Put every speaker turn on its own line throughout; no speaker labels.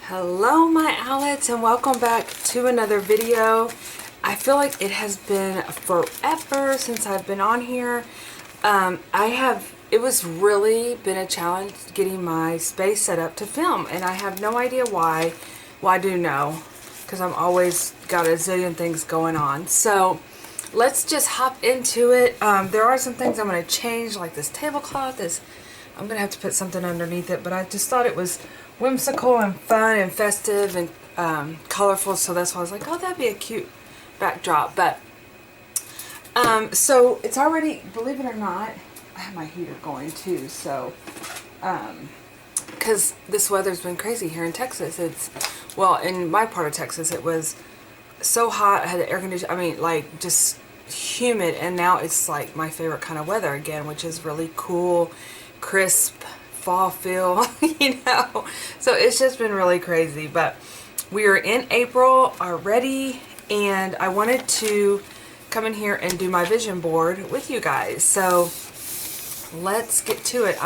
Hello my Owlettes, and welcome back to another video. I feel like it has been forever since I've been on here. It was really been a challenge getting my space set up to film, and I have no idea why. Well, I do know, because I'm always got a zillion things going on. So let's just hop into it. There are some things I'm going to change, like this tablecloth I'm going to have to put something underneath it, but I just thought it was whimsical and fun and festive and colorful, so that's why I was like, oh, that'd be a cute backdrop. But so it's already, believe it or not, I have my heater going too, so because this weather's been crazy here in Texas. Well, in my part of Texas it was so hot. I had the air conditioning, I mean, like, just humid, and now it's like my favorite kind of weather again, which is really cool, crisp fall feel, you know. So it's just been really crazy. But we are in April already, and I wanted to come in here and do my vision board with you guys. So let's get to it.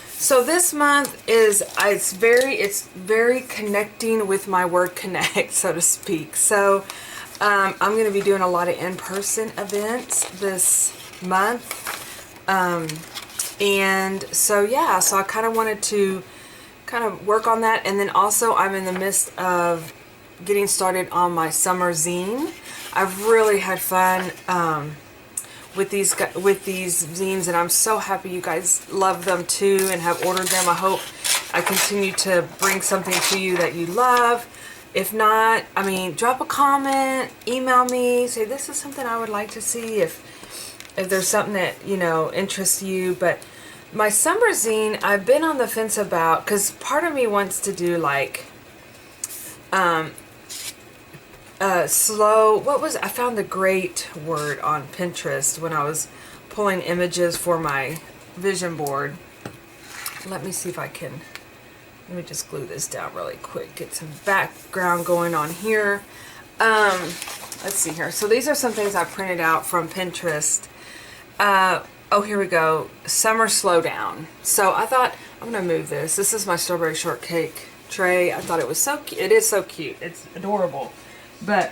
So this month is, it's very connecting with my word connect, so to speak. So I'm going to be doing a lot of in-person events this month. And so yeah, so I kind of wanted to kind of work on that. And then also I'm in the midst of getting started on my summer zine. I've really had fun with these zines, and I'm so happy you guys love them too and have ordered them. I hope I continue to bring something to you that you love. If not, I mean, drop a comment, email me, say this is something I would like to see if there's something that, you know, interests you. But my summer zine, I've been on the fence about, because part of me wants to do like I found the great word on Pinterest when I was pulling images for my vision board. Let me see if I can, let me just glue this down really quick, get some background going on here. Let's see here. So these are some things I printed out from Pinterest. Oh, here we go. Summer Slowdown. So I thought, I'm going to move this. This is my strawberry shortcake tray. I thought it was so cute. It is so cute. It's adorable. But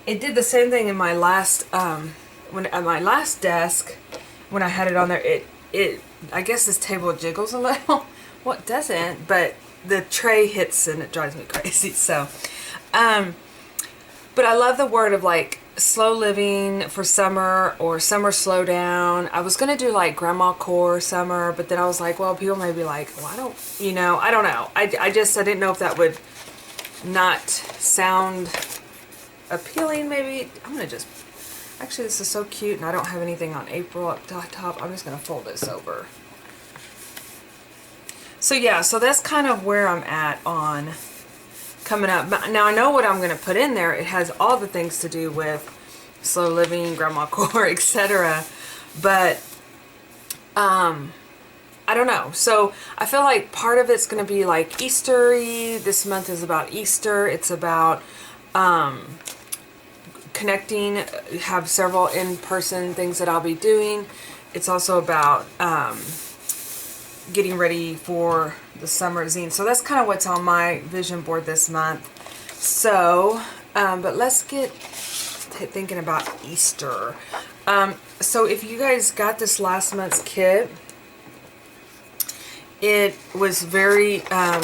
it did the same thing in my last, at my last desk, when I had it on there, I guess this table jiggles a little. Well, it doesn't, but the tray hits and it drives me crazy. So, but I love the word of like slow living for summer, or summer slowdown. I was going to do like grandma core summer, but then I was like, well, people may be like, well, I don't know. I didn't know if that would not sound appealing. Maybe I'm going to just, actually this is so cute, and I don't have anything on April up top. I'm just going to fold this over. So yeah, so that's kind of where I'm at on coming up. Now I know what I'm going to put in there. It has all the things to do with slow living, grandma core, etc. But I don't know. So I feel like part of it's going to be like Easter-y. This month is about Easter. It's about connecting. Have several in-person things that I'll be doing. It's also about getting ready for the summer zine. So that's kind of what's on my vision board this month. So, but let's get thinking about Easter. So if you guys got this last month's kit, it was very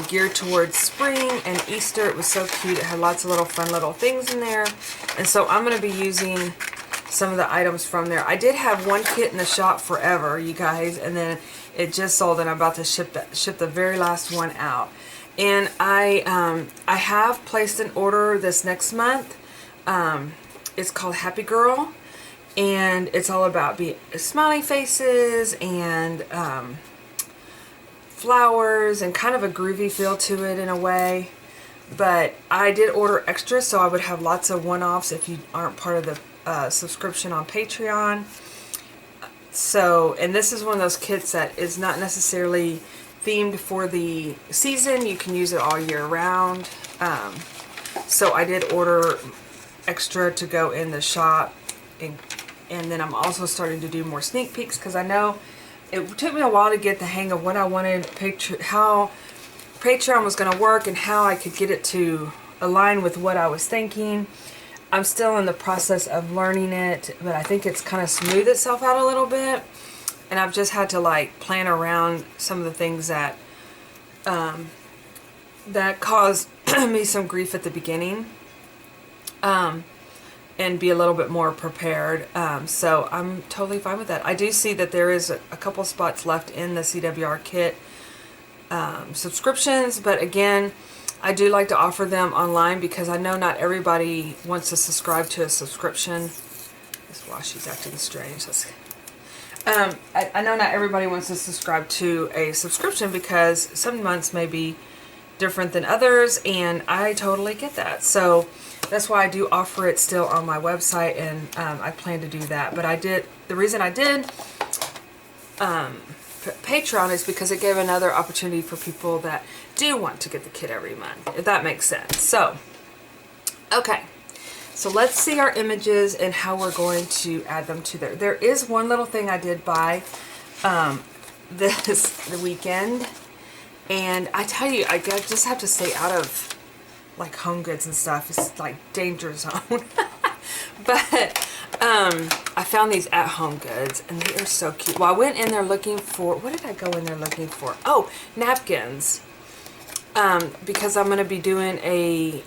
geared towards spring and Easter. It was so cute. It had lots of little fun little things in there. And so I'm going to be using some of the items from there. I did have one kit in the shop forever, you guys, and then it just sold, and I'm about to ship the very last one out. And I have placed an order this next month. It's called Happy Girl, and it's all about smiley faces and flowers and kind of a groovy feel to it in a way. But I did order extra, so I would have lots of one-offs if you aren't part of the subscription on Patreon. So, and this is one of those kits that is not necessarily themed for the season. You can use it all year round. So I did order extra to go in the shop, and then I'm also starting to do more sneak peeks, because I know it took me a while to get the hang of what I wanted, how Patreon was going to work and how I could get it to align with what I was thinking. I'm still in the process of learning it, but I think it's kind of smoothed itself out a little bit. And I've just had to like plan around some of the things that that caused me some grief at the beginning, and be a little bit more prepared. So I'm totally fine with that. I do see that there is a couple spots left in the CWR kit subscriptions, but again, I do like to offer them online because I know not everybody wants to subscribe to a subscription. This washi's acting strange. I know not everybody wants to subscribe to a subscription because some months may be different than others, and I totally get that. So that's why I do offer it still on my website, and I plan to do that. But the reason I did Patreon is because it gave another opportunity for people that do want to get the kit every month, if that makes sense. So, okay. So let's see our images and how we're going to add them to there. There is one little thing I did buy the weekend. And I tell you, I just have to stay out of like Home Goods and stuff. It's like danger zone. But I found these at Home Goods and they are so cute. Well, I went in there looking for, what did I go in there looking for? Oh, napkins. Because I'm going to be doing a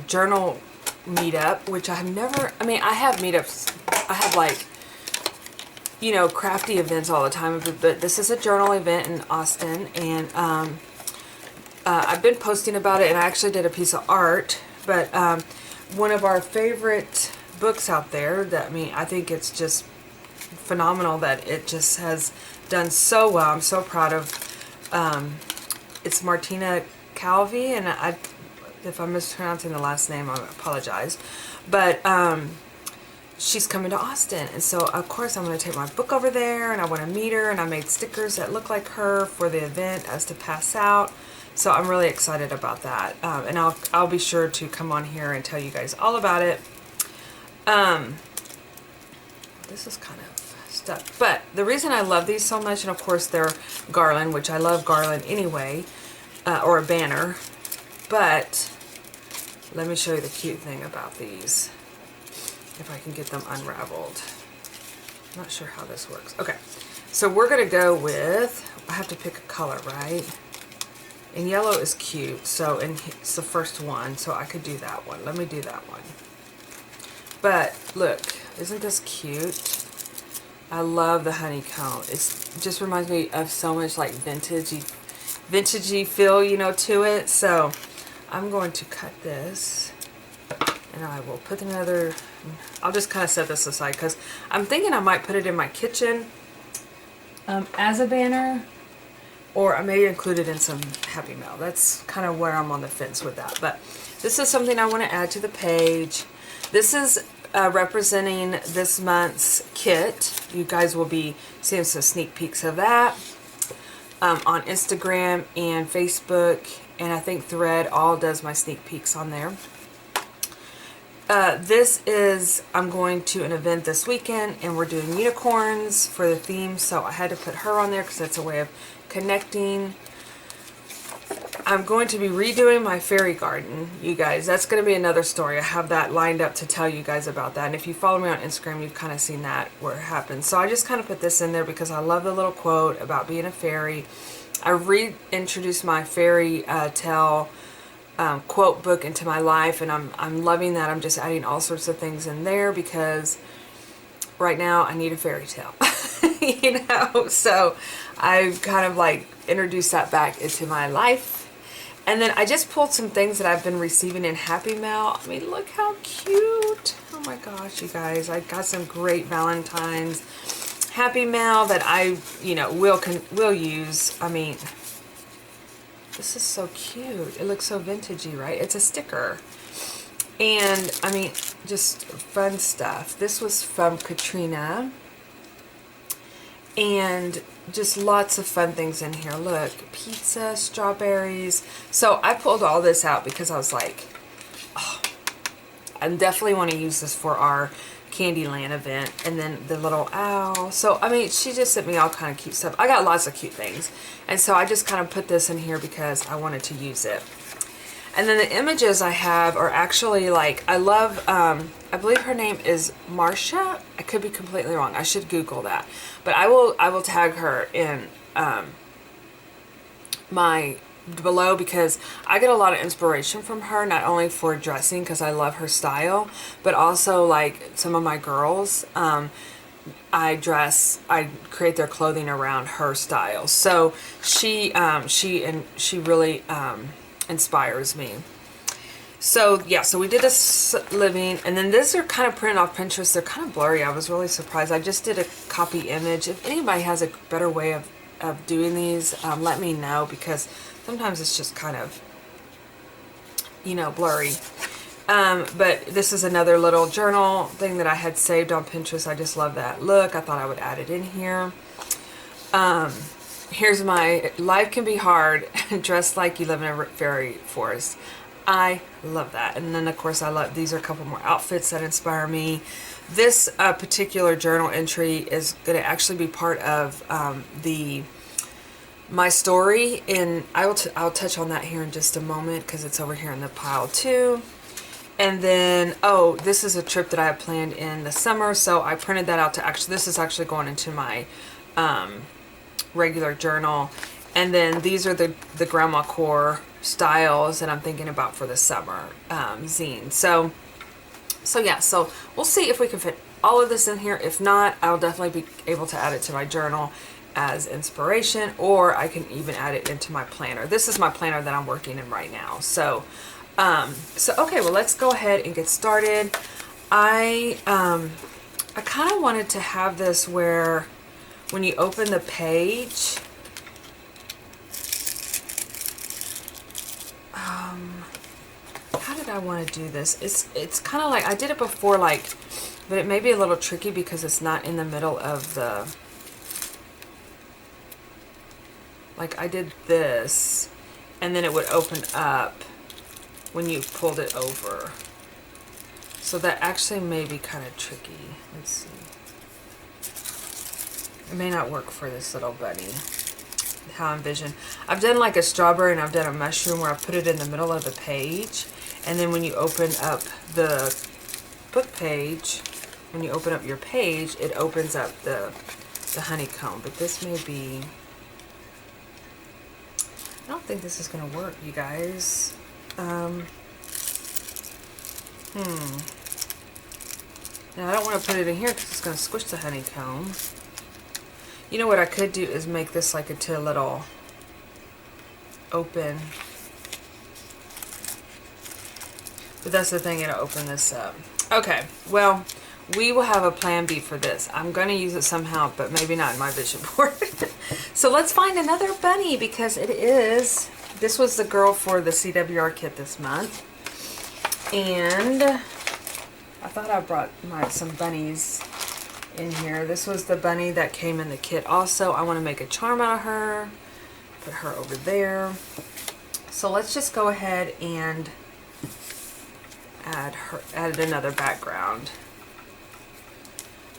journal meetup, which I have never, I mean, I have meetups, I have like, you know, crafty events all the time, but this is a journal event in Austin, and I've been posting about it, and I actually did a piece of art, but one of our favorite books out there that, I mean, I think it's just phenomenal that it just has done so well. I'm so proud of, it's Martina Calvi, and if I'm mispronouncing the last name, I apologize, but she's coming to Austin, and so of course I'm going to take my book over there, and I want to meet her, and I made stickers that look like her for the event as to pass out. So I'm really excited about that, and I'll be sure to come on here and tell you guys all about it. This is kind of stuck, but the reason I love these so much, and of course they're garland, which I love garland anyway, or a banner, but let me show you the cute thing about these. If I can get them unraveled. I'm not sure how this works. Okay, so we're gonna go with, I have to pick a color, right? And yellow is cute, so, and it's the first one, so I could do that one. Let me do that one. But look, isn't this cute? I love the honeycomb. It just reminds me of so much like vintagey feel, you know, to it. So I'm going to cut this, and I will put another, I'll just kind of set this aside because I'm thinking I might put it in my kitchen as a banner, or I may include it in some Happy Mail. That's kind of where I'm on the fence with that. But this is something I want to add to the page. This is representing this month's kit. You guys will be seeing some sneak peeks of that on Instagram and Facebook, and I think Thread all does my sneak peeks on there. This is, I'm going to an event this weekend, and we're doing unicorns for the theme, so I had to put her on there because that's a way of connecting. I'm going to be redoing my fairy garden, you guys. That's going to be another story. I have that lined up to tell you guys about that, and if you follow me on Instagram, you've kind of seen that where it happens. So I just kind of put this in there because I love the little quote about being a fairy. I reintroduced my fairy tale quote book into my life, and I'm loving that. I'm just adding all sorts of things in there because right now I need a fairy tale. You know, so I've kind of like introduced that back into my life. And then I just pulled some things that I've been receiving in Happy Mail. I mean, look how cute. Oh my gosh, you guys. I got some great Valentine's Happy Mail that I, you know, will use. I mean, this is so cute. It looks so vintagey, right? It's a sticker. And, I mean, just fun stuff. This was from Katrina. And just lots of fun things in here. Look, pizza, strawberries. So I pulled all this out because I was like, oh, I definitely want to use this for our Candyland event, and then the little owl. So I mean, she just sent me all kind of cute stuff. I got lots of cute things, and so I just kind of put this in here because I wanted to use it. And then the images I have are actually like, I love, I believe her name is Marcia. I could be completely wrong. I should Google that. But I will tag her in my below, because I get a lot of inspiration from her, not only for dressing because I love her style, but also like some of my girls, I create their clothing around her style. So she really inspires me. So yeah, so we did a living, and then these are kind of printed off Pinterest. They're kind of blurry. I was really surprised. I just did a copy image. If anybody has a better way of doing these, let me know, because sometimes it's just kind of, you know, blurry. But this is another little journal thing that I had saved on Pinterest. I just love that look. I thought I would add it in here. Here's my life can be hard, dressed like you live in a fairy forest. I love that. And then of course I love, these are a couple more outfits that inspire me. This particular journal entry is going to actually be part of my story, and I'll touch on that here in just a moment because it's over here in the pile too. And then, oh, this is a trip that I have planned in the summer, so I printed that out to actually, this is actually going into my regular journal. And then these are the grandma core styles that I'm thinking about for the summer zine. So yeah, so we'll see if we can fit all of this in here. If not, I'll definitely be able to add it to my journal as inspiration, or I can even add it into my planner. This is my planner that I'm working in right now. So okay, well, let's go ahead and get started. I kind of wanted to have this where when you open the page, how did I want to do this? It's kind of like, I did it before, like, but it may be a little tricky because it's not in the middle of the, like I did this, and then it would open up when you pulled it over. So that actually may be kind of tricky. Let's see. It may not work for this little bunny, how I envision. I've done like a strawberry, and I've done a mushroom where I put it in the middle of the page. And then when you open up the book page, when you open up your page, it opens up the honeycomb. But this may be, I don't think this is going to work, you guys. Now I don't want to put it in here because it's going to squish the honeycomb. You know what I could do is make this like into a little open. But that's the thing, it'll open this up. Okay, well, we will have a plan B for this. I'm going to use it somehow, but maybe not in my vision board. So let's find another bunny, because it is, this was the girl for the CWR kit this month. And I thought I brought some bunnies in here. This was the bunny that came in the kit also. I want to make a charm out of her. Put her over there. So let's just go ahead and add another background,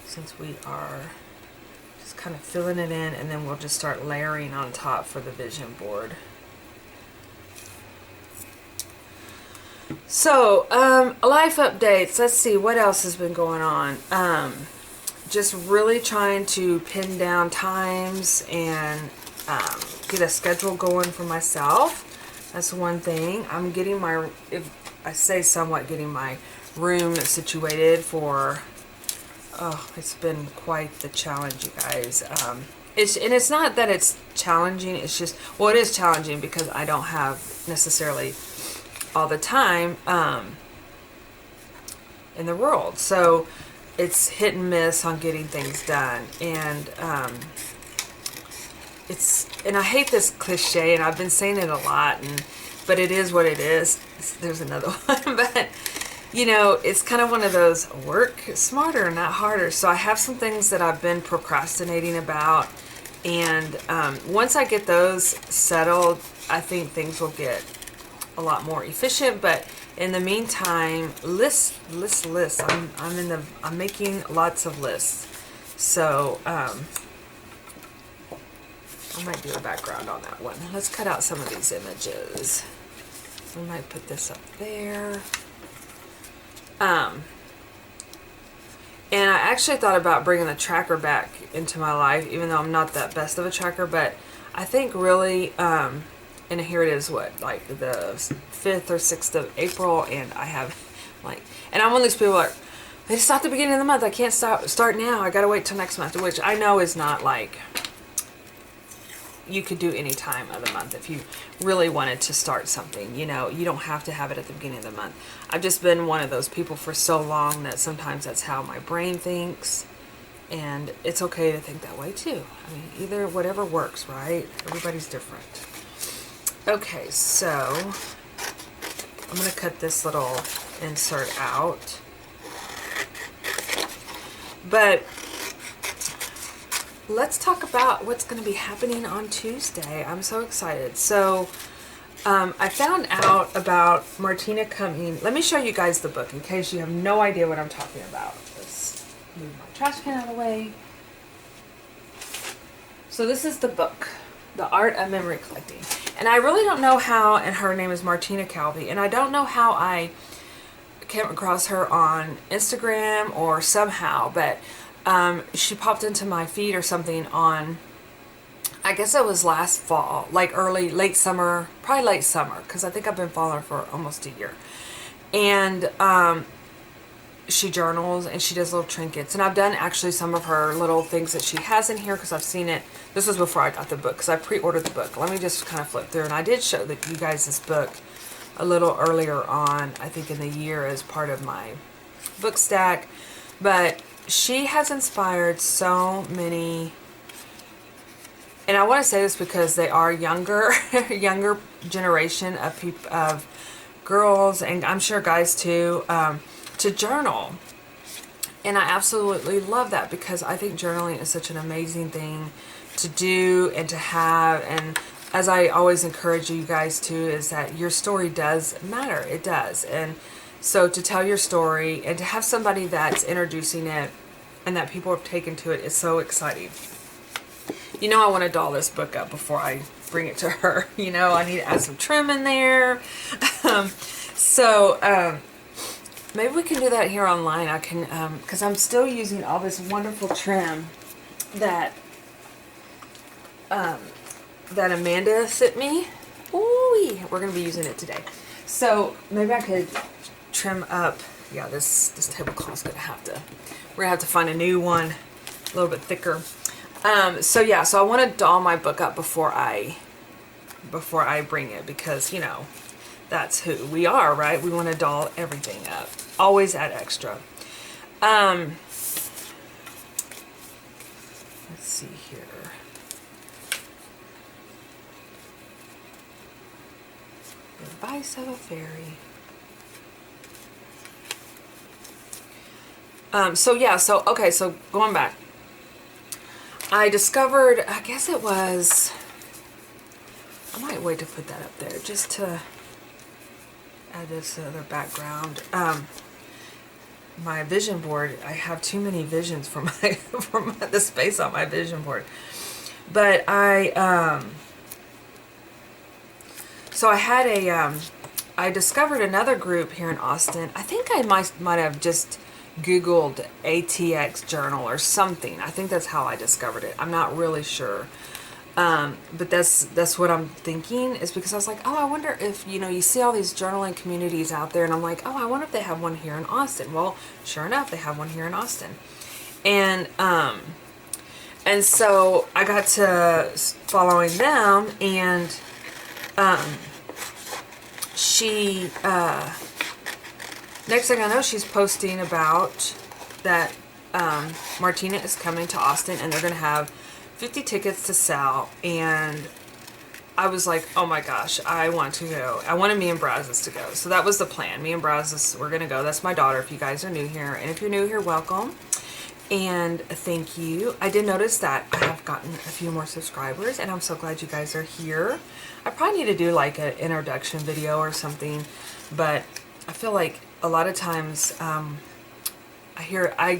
since we are just kind of filling it in, and then we'll just start layering on top for the vision board. So life updates. Let's see what else has been going on. Just really trying to pin down times and get a schedule going for myself. That's one thing. I'm getting my, if I say somewhat, getting my room situated for, oh, it's been quite the challenge, you guys. It's not that it's challenging, it's just, well, it is challenging because I don't have necessarily all the time in the world. So it's hit and miss on getting things done. And and I hate this cliche, and I've been saying it a lot, but it is what it is. There's another one, but you know, it's kind of one of those, work smarter, not harder. So I have some things that I've been procrastinating about, and once I get those settled, I think things will get a lot more efficient. But in the meantime, lists. I'm making lots of lists. So I might do a background on that one. Let's cut out some of these images. We might put this up there. And I actually thought about bringing the tracker back into my life, even though I'm not that best of a tracker, but I think really, and here it is, like the 5th or 6th of April, and I have, like, and I'm one of these people like, it's not the beginning of the month, I can't start now, I gotta wait till next month, which I know is not like, you could do any time of the month if you really wanted to start something. You know, you don't have to have it at the beginning of the month. I've just been one of those people for so long that sometimes that's how my brain thinks, and it's okay to think that way too. I mean, either whatever works, right? Everybody's different. Okay, so I'm going to cut this little insert out. But let's talk about what's going to be happening on Tuesday. I'm so excited. So I found out about Martina coming. Let me show you guys the book in case you have no idea what I'm talking about. Let's move my trash can out of the way. So this is the book, The Art of Memory Collecting. And I really don't know how, and her name is Martina Calvi, and I don't know how I came across her on Instagram or somehow, but she popped into my feed or something on, I guess it was last fall, like late summer, probably late summer, because I think I've been following her for almost a year. And she journals and she does little trinkets. And I've done actually some of her little things that she has in here because I've seen it. This was before I got the book because I pre-ordered the book. Let me just kind of flip through. And I did show that you guys this book a little earlier on, I think in the year, as part of my book stack. But she has inspired so many, and I want to say this because they are younger generation of people, of girls, and I'm sure guys too, to journal. And I absolutely love that because I think journaling is such an amazing thing to do and to have. And as I always encourage you guys to, is that your story does matter. It does. And so to tell your story and to have somebody that's introducing it and that people have taken to it is so exciting. You know, I want to doll this book up before I bring it to her. You know, I need to add some trim in there. Maybe we can do that here online. I can, because I'm still using all this wonderful trim that that Amanda sent me. Ooh, we're going to be using it today. So maybe I could trim up. Yeah, this tablecloth's going to have to, we're going to have to find a new one, a little bit thicker. So I want to doll my book up before I bring it, because, you know, that's who we are, right? We want to doll everything up. Always add extra. Let's see here. The Advice of a Fairy. So going back. I discovered, I guess it was, I might wait to put that up there just to add this other background. My vision board, I have too many visions for the space on my vision board. But I discovered another group here in Austin. I think I might have just Googled ATX journal or something. I think that's how I discovered it. I'm not really sure. But that's what I'm thinking, is because I was like, oh, I wonder if, you know, you see all these journaling communities out there, and I'm like, oh, I wonder if they have one here in Austin. Well, sure enough, they have one here in Austin. And so I got to following them, and she next thing I know, she's posting about that Martina is coming to Austin, and they're going to have 50 tickets to sell. And I was like, oh my gosh, I want to go. I wanted me and Brazos to go. So that was the plan. Me and Brazos, we're going to go. That's my daughter, if you guys are new here. And if you're new here, welcome. And thank you. I did notice that I have gotten a few more subscribers, and I'm so glad you guys are here. I probably need to do like an introduction video or something, but I feel like a lot of times I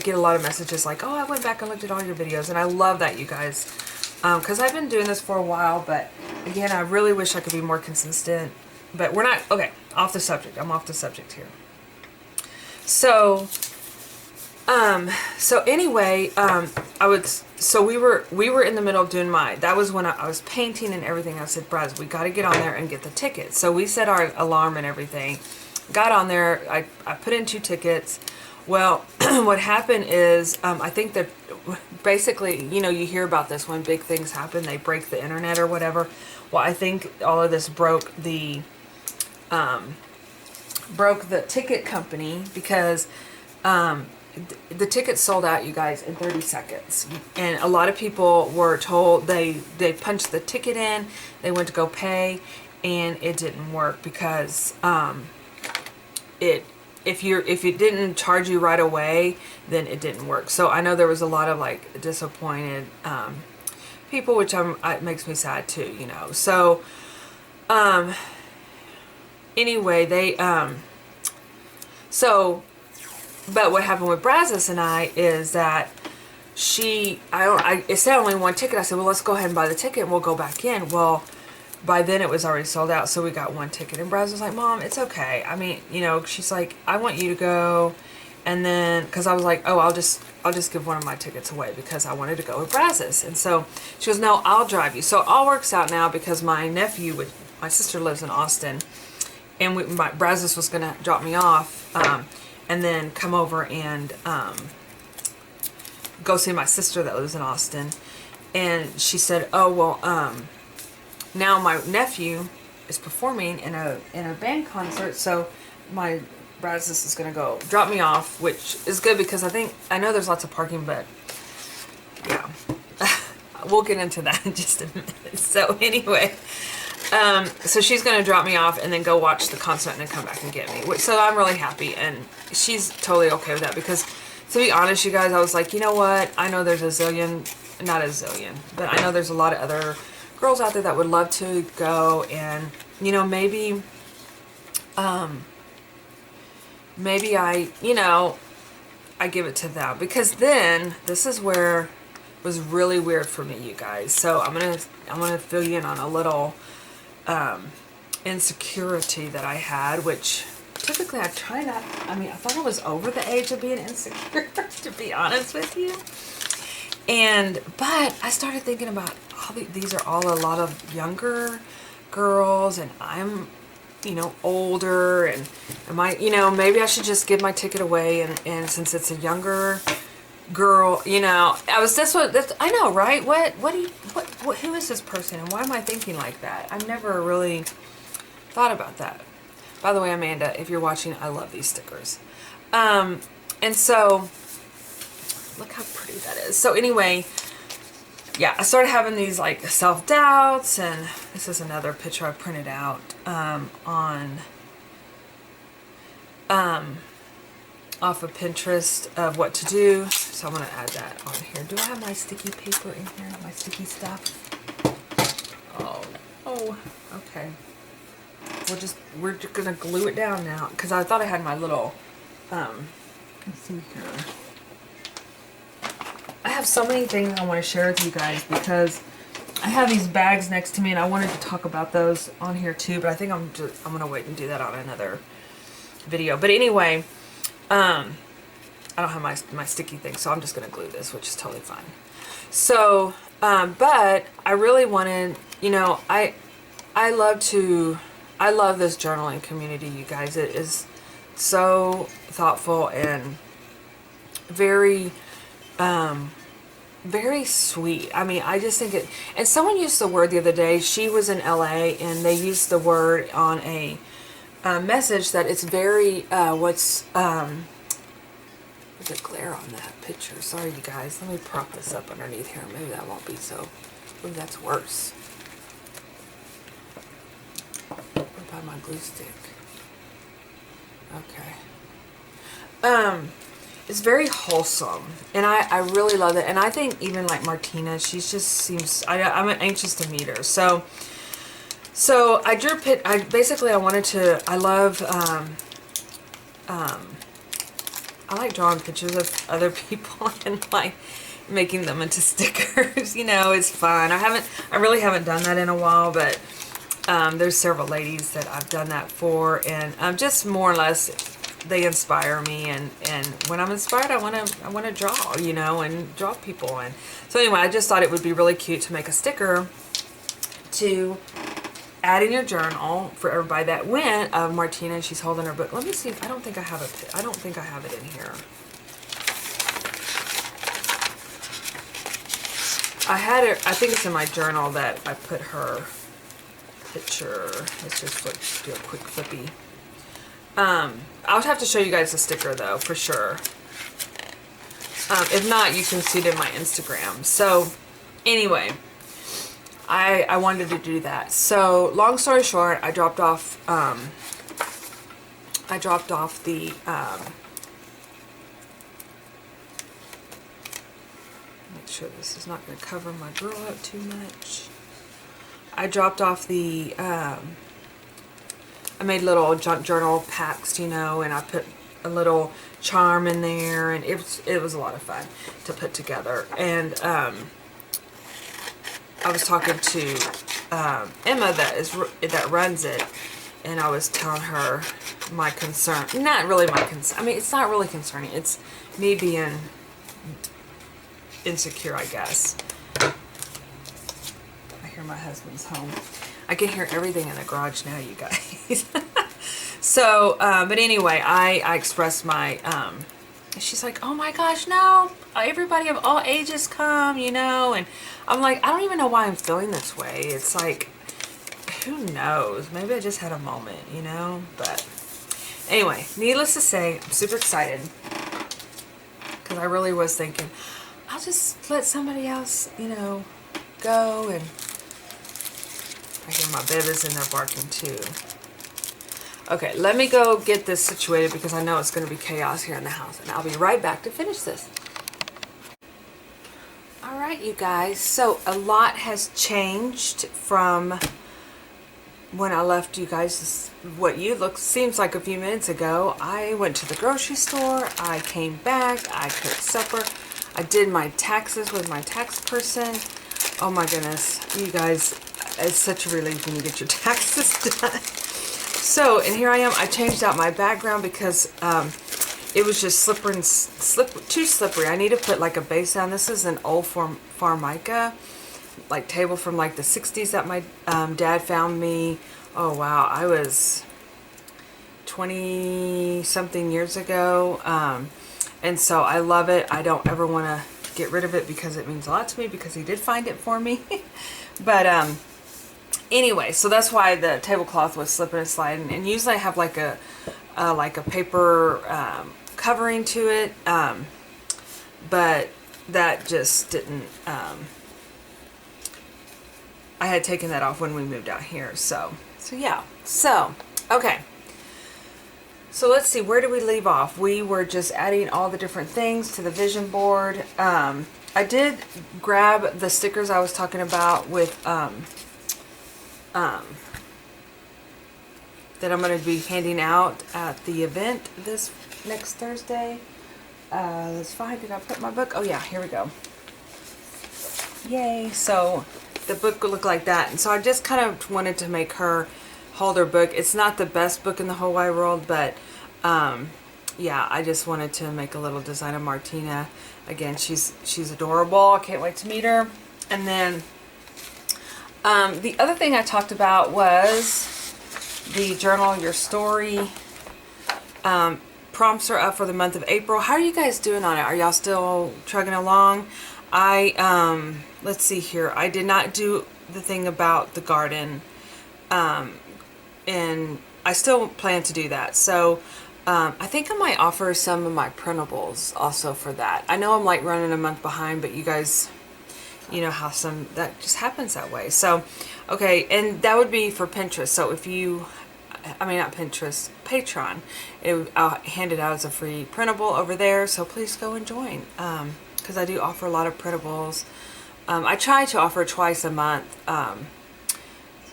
get a lot of messages like, oh, I went back and looked at all your videos, and I love that, you guys, because I've been doing this for a while, but again, I really wish I could be more consistent, but we're not. Okay, off the subject. I'm off the subject here. So anyway, we were in the middle of doing that was when I was painting and everything. I said, Braz, we got to get on there and get the tickets. So we set our alarm and everything, got on there. I put in 2 tickets. Well, what happened is, I think that basically, you know, you hear about this when big things happen, they break the internet or whatever. Well, I think all of this broke the ticket company, because, the tickets sold out, you guys, in 30 seconds. And a lot of people were told they punched the ticket in, they went to go pay, and it didn't work because if it didn't charge you right away, then it didn't work. So I know there was a lot of like disappointed people, which it makes me sad too, you know. So anyway, but what happened with Brazos and I is that it said only 1 ticket. I said, well, let's go ahead and buy the ticket and we'll go back in. Well, by then it was already sold out, so we got 1 ticket. And Brazos was like, Mom, it's okay. I mean, you know, she's like, I want you to go. And then, because I was like, oh, I'll just give one of my tickets away because I wanted to go with Brazos. And so she goes, no, I'll drive you. So it all works out now because my nephew, my sister lives in Austin, and Brazos was going to drop me off, and then come over and go see my sister that lives in Austin. And she said, oh, well, now my nephew is performing in a band concert, so my Brazos is going to go drop me off, which is good because I know there's lots of parking, but yeah, we'll get into that in just a minute. So anyway, so she's going to drop me off and then go watch the concert and then come back and get me. So I'm really happy, and she's totally okay with that because, to be honest, you guys, I was like, you know what? I know there's not a zillion, but I know there's a lot of other girls out there that would love to go, and, you know, maybe I give it to them, because then this is where it was really weird for me, you guys. So I'm gonna fill you in on a little insecurity that I had, which typically I try not. I mean, I thought I was over the age of being insecure, to be honest with you. But I started thinking about these are all a lot of younger girls, and I'm, you know, older, and maybe I should just give my ticket away, and since it's a younger girl, you know, I know, right? Who is this person, and why am I thinking like that? I've never really thought about that. By the way, Amanda, if you're watching, I love these stickers. And so look how pretty that is. So anyway, yeah, I started having these like self-doubts, and this is another picture I printed out off of Pinterest of what to do. So I'm going to add that on here. Do I have my sticky paper in here? My sticky stuff? Oh, okay. We're just going to glue it down now, because I thought I had my little, let's see here. I have so many things I want to share with you guys, because I have these bags next to me, and I wanted to talk about those on here too, but I think I'm going to wait and do that on another video. But anyway, I don't have my sticky thing, so I'm just going to glue this, which is totally fine. So, but I really wanted, you know, I love this journaling community, you guys. It is so thoughtful and very, very sweet. I mean, I just think it, and someone used the word the other day. She was in LA, and they used the word on a message that it's very, there's a glare on that picture. Sorry, you guys. Let me prop this up underneath here. Maybe that won't be so, maybe that's worse. What about my glue stick? Okay. It's very wholesome, and I really love it. And I think even like Martina, she just seems, I'm anxious to meet her. So I drew I wanted to, I love, I like drawing pictures of other people and like making them into stickers. You know, it's fun. I really haven't done that in a while, but there's several ladies that I've done that for, and just more or less they inspire me, and when I'm inspired, I want to draw, you know, and draw people. And so anyway, I just thought it would be really cute to make a sticker to add in your journal for everybody that went of Martina. She's holding her book. Let me see if I don't think I have it in here. I had it, I think it's in my journal that I put her picture. Let's just do a quick flippy. I'll have to show you guys the sticker though, for sure. If not, you can see it in my Instagram. So anyway, I wanted to do that. So long story short, I dropped off the make sure this is not going to cover my girl up too much. I dropped off the I made little junk journal packs, you know, and I put a little charm in there, and it was a lot of fun to put together. And I was talking to Emma that runs it, and I was telling her my concern. Not really my concern. I mean, it's not really concerning. It's me being insecure, I guess. I hear my husband's home. I can hear everything in the garage now, you guys. So, but anyway, I expressed my, she's like, oh my gosh, no, everybody of all ages come, you know, and I'm like, I don't even know why I'm feeling this way. It's like, who knows? Maybe I just had a moment, you know, but anyway, needless to say, I'm super excited, because I really was thinking, I'll just let somebody else, you know, go. And I hear my babies in there barking too. Okay, let me go get this situated because I know it's going to be chaos here in the house, and I'll be right back to finish this. Alright, you guys, so a lot has changed from when I left you guys. What seems like a few minutes ago. I went to the grocery store, I came back, I cooked supper, I did my taxes with my tax person. Oh my goodness, you guys, it's such a relief when you get your taxes done. So, and here I am. I changed out my background because it was just too slippery. I need to put like a base down. This is an old Formica, like table from like the 60s that my dad found me. Oh wow, I was 20 something years ago. And so I love it. I don't ever want to get rid of it because it means a lot to me, because he did find it for me. But anyway, so that's why the tablecloth was slipping and sliding. And usually I have like a paper covering to it, but that just didn't. I had taken that off when we moved out here. So yeah. So okay. So let's see, where did we leave off? We were just adding all the different things to the vision board. I did grab the stickers I was talking about with that I'm going to be handing out at the event this next Thursday. Let's find, did I put my book? Oh yeah, here we go. Yay. So the book will look like that. And so I just kind of wanted to make her hold her book. It's not the best book in the whole wide world, but yeah, I just wanted to make a little design of Martina. Again, she's adorable. I can't wait to meet her. And then the other thing I talked about was the journal your story. Prompts are up for the month of April. How are you guys doing on it? Are y'all still trugging along? Let's see here. I did not do the thing about the garden. And I still plan to do that. So I think I might offer some of my printables also for that. I know I'm like running a month behind, but you guys, you know how that just happens that way. So, okay, and that would be for Pinterest. So if you I mean, not Pinterest, Patreon. I'll hand it out as a free printable over there, so please go and join. Because I do offer a lot of printables. I try to offer twice a month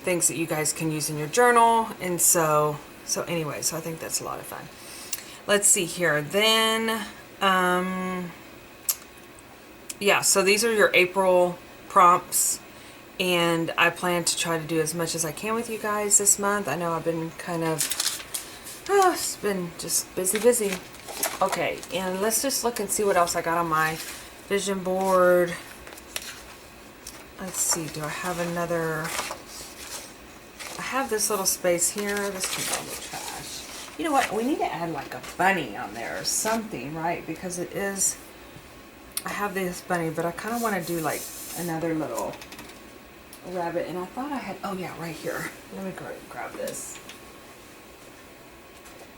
things that you guys can use in your journal, and so anyway, so I think that's a lot of fun. Let's see here. Then, yeah, so these are your April prompts, and I plan to try to do as much as I can with you guys this month. I know I've been kind of, it's been just busy. Okay, and let's just look and see what else I got on my vision board. Let's see, do I have another? I have this little space here. This can go in the trash. You know what? We need to add like a bunny on there or something, right? Because it is, I have this bunny, but I kind of want to do like another little rabbit. And I thought I had, oh yeah, right here. Let me grab this.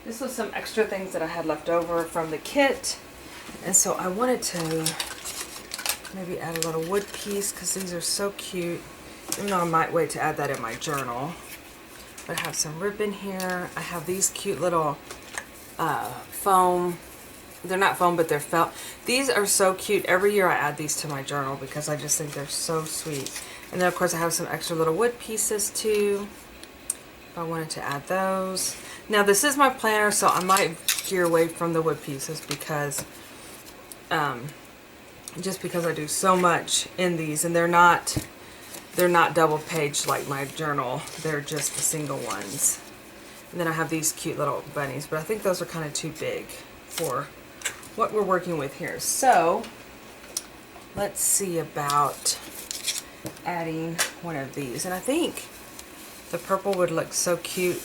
This was some extra things that I had left over from the kit. And so I wanted to maybe add a little wood piece because these are so cute. Even though I might wait to add that in my journal. But I have some ribbon here. I have these cute little foam. They're not foam, but they're felt. These are so cute. Every year I add these to my journal because I just think they're so sweet. And then of course I have some extra little wood pieces too. If I wanted to add those. Now this is my planner, so I might gear away from the wood pieces because just because I do so much in these, and they're not double page like my journal. They're just the single ones. And then I have these cute little bunnies, but I think those are kind of too big for what we're working with here. So let's see about adding one of these. And I think the purple would look so cute,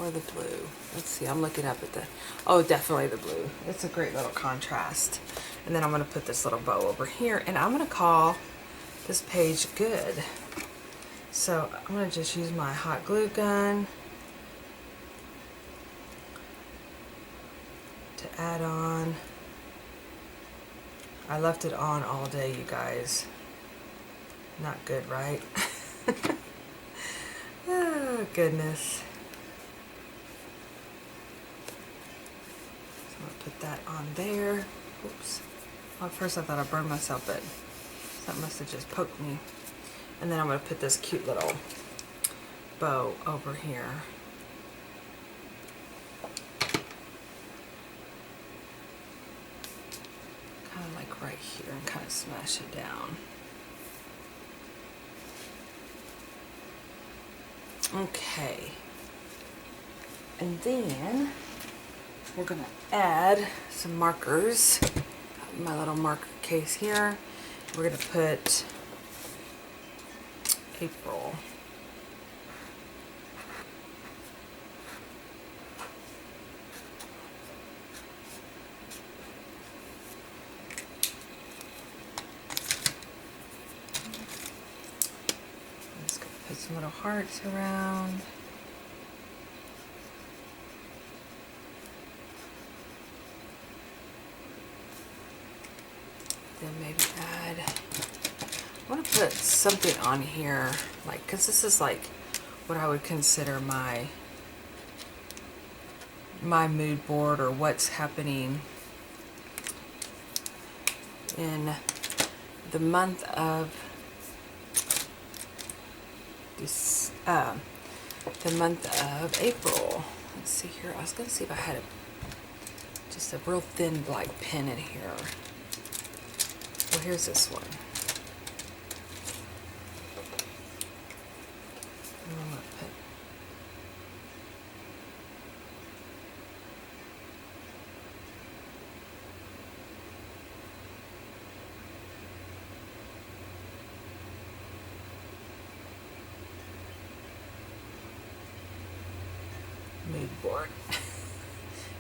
or the blue. Let's see, I'm looking up at the, oh, definitely the blue. It's a great little contrast. And then I'm going to put this little bow over here, and I'm going to call this page good. So I'm going to just use my hot glue gun to add on. I left it on all day, you guys. Not good, right? Oh, goodness. So I'm going to put that on there. Oops. Well, at first I thought I burned myself, but that must have just poked me. And then I'm going to put this cute little bow over here. Kind of like right here, and kind of smash it down. Okay. And then we're going to add some markers. My little marker case here. We're going to put April. I'm just going to put some little hearts around. Then maybe add, I want to put something on here, like, because this is like what I would consider my mood board, or what's happening in the month of this, the month of April. Let's see here. I was going to see if I had just a real thin black pen in here. Well, here's this one. I'm gonna put mood board.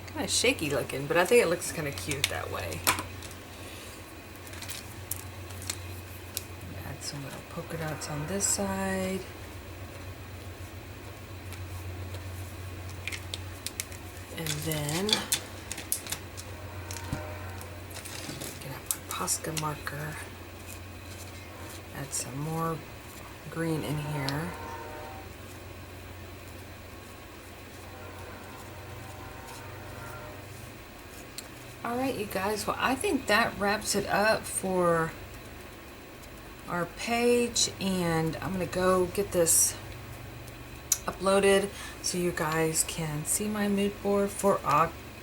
Kind of shaky looking, but I think it looks kind of cute that way. Add some little polka dots on this side. And then get out my Posca marker. Add some more green in here. All right, you guys. Well, I think that wraps it up for our page, and I'm gonna go get this uploaded so you guys can see my mood board for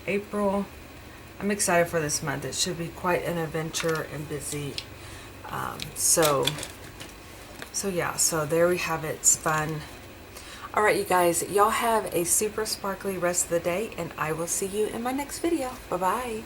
April. I'm excited for this month. It should be quite an adventure and busy. So yeah, so there we have it. It's fun. All right, you guys, y'all have a super sparkly rest of the day, and I will see you in my next video. Bye-bye.